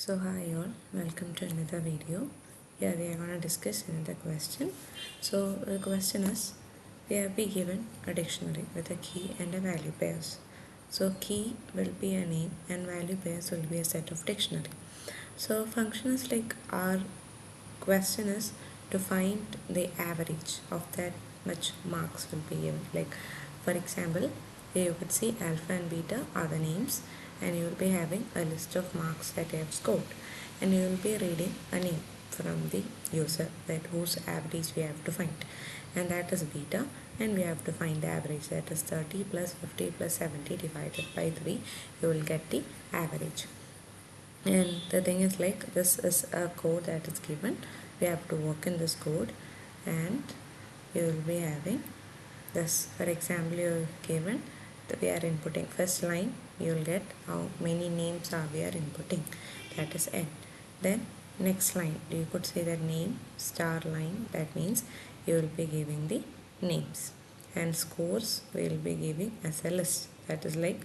So hi all, welcome to another video. Here we are going to discuss another question. So the question is, we have been given a dictionary with a key and a value pairs. So key will be a name and value pairs will be a set of dictionary. So function is like our question is to find the average of that much marks will be given. Like for example, you could see alpha and beta are the names and you will be having a list of marks that you have scored and you will be reading a name from the user that whose average we have to find, and that is beta, and we have to find the average, that is 30 plus 50 plus 70 divided by 3. You will get the average. And the thing is, like, this is a code that is given. We have to work in this code and you will be having this. For example, you are given that we are inputting first line, you will get how many names are we are inputting, that is n. Then next line you could say that name star line, that means you will be giving the names, and scores we will be giving as a list, that is like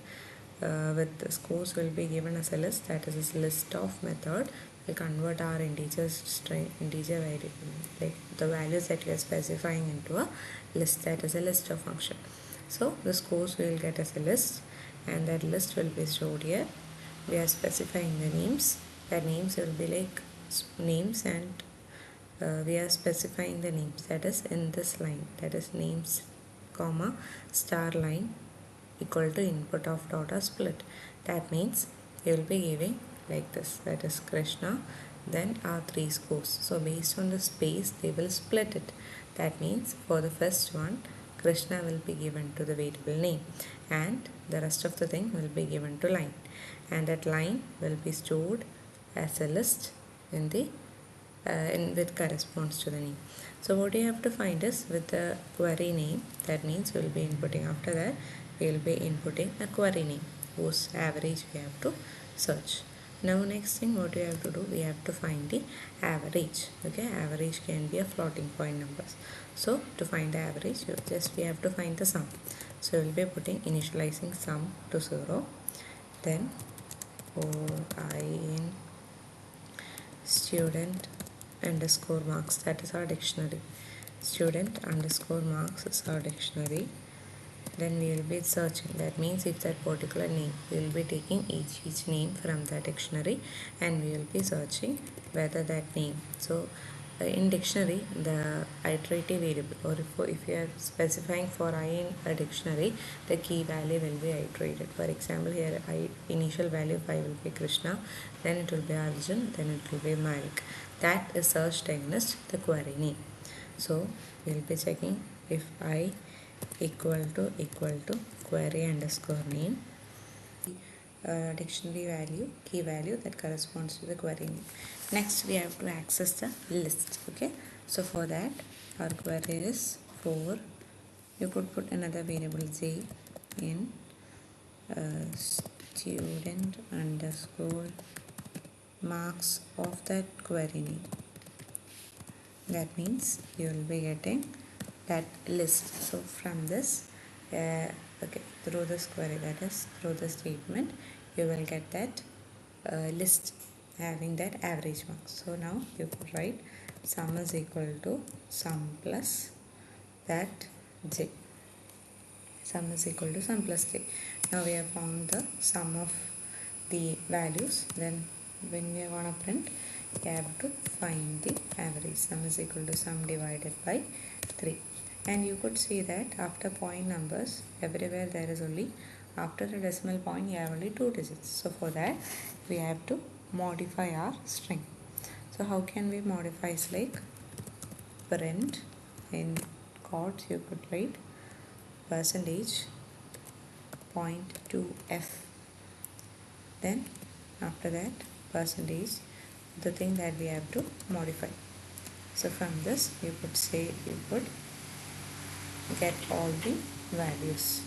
with the scores will be given as a list, that is a list of method. We convert our integer string, integer variable, like the values that we are specifying into a list, that is a list of function. So the scores we will get as a list and that list will be stored here. We are specifying the names. The names will be like names, and we are specifying the names, that is in this line, that is names comma star line equal to input of dot or split. That means you will be giving like this, that is Krishna, then our 3 scores. So based on the space they will split it. That means for the first one Krishna will be given to the variable name and the rest of the thing will be given to line, and that line will be stored as a list in the with corresponds to the name. So what you have to find is with the query name, that means we will be inputting, after that we will be inputting a query name whose average we have to search. Now next thing what we have to do, we have to find the average. Okay, average can be a floating point numbers. So to find the average, we have to find the sum. So we will be putting initializing sum to 0, then in student underscore marks, that is our dictionary. Student underscore marks is our dictionary. Then we will be searching, that means if that particular name, we will be taking each name from the dictionary and we will be searching whether that name. So in dictionary, the iterative variable, or if you are specifying for I in a dictionary, the key value will be iterated. For example, here initial value of I will be Krishna, then it will be Arjun, then it will be Malik. That is searched against the query name. So we will be checking if I equal to query underscore name, dictionary value, key value that corresponds to the query name. Next we have to access the list. Okay, so for that our query is for, you could put another variable j in student underscore marks of that query name. That means you will be getting that list. So from this okay, through this query, that is through the statement, you will get that list having that average marks. So now you could write sum is equal to sum plus that j. Sum is equal to sum plus j. Now we have found the sum of the values. Then when we are going to print, you have to find the average. Sum is equal to sum divided by 3. And you could see that after point numbers, everywhere there is only, after the decimal point you have only 2 digits. So for that we have to modify our string. So how can we modify? It's like print, in quotes you could write percentage point to f, then after that percentage, the thing that we have to modify. So from this you could say, you could get all the values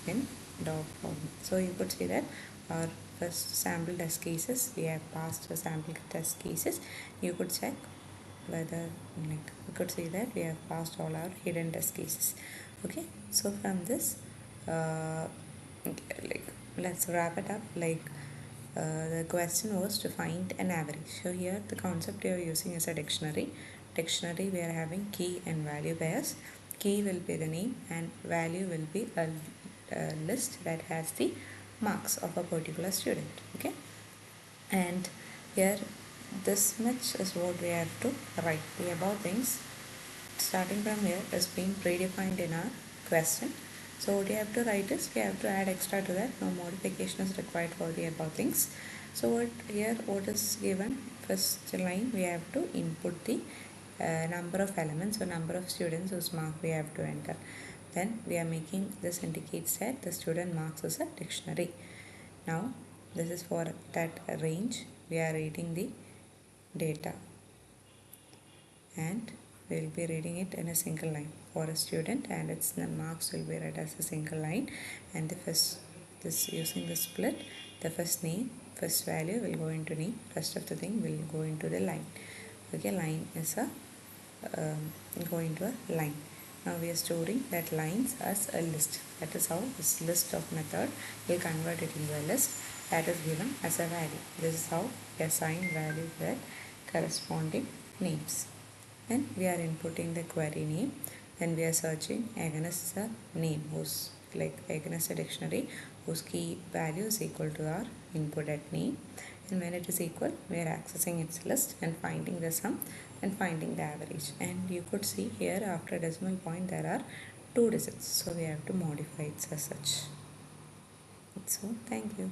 in dot form. So you could see that our first sample test cases, we have passed the sample test cases. You could check whether, like, you could see that we have passed all our hidden test cases. Okay, so from this like let's wrap it up. Like the question was to find an average. So here the concept we are using is a dictionary. Dictionary, we are having key and value pairs. Key will be the name and value will be a list that has the marks of a particular student. Okay, and here this much is what we have to write. The above things starting from here is being predefined in our question. So what you have to write is we have to add extra to that. No modification is required for the above things. So what is given, first line we have to input the number of elements or number of students whose mark we have to enter. Then we are making this indicates that the student marks is a dictionary. Now this is for that range. We are reading the data and we will be reading it in a single line for a student, and its marks will be read as a single line. And the first, this using the split, the first name, first value will go into name, rest of the thing will go into the line. Okay, line is a go into a line. Now we are storing that lines as a list. That is how this list of method will convert it into a list that is given as a value. This is how we assign value to that corresponding names. Then we are inputting the query name. Then we are searching against the name whose against a dictionary whose key value is equal to our inputted name. And when it is equal, we are accessing its list and finding the sum and finding the average. And you could see here after decimal point there are 2 digits. So we have to modify it as such. So thank you.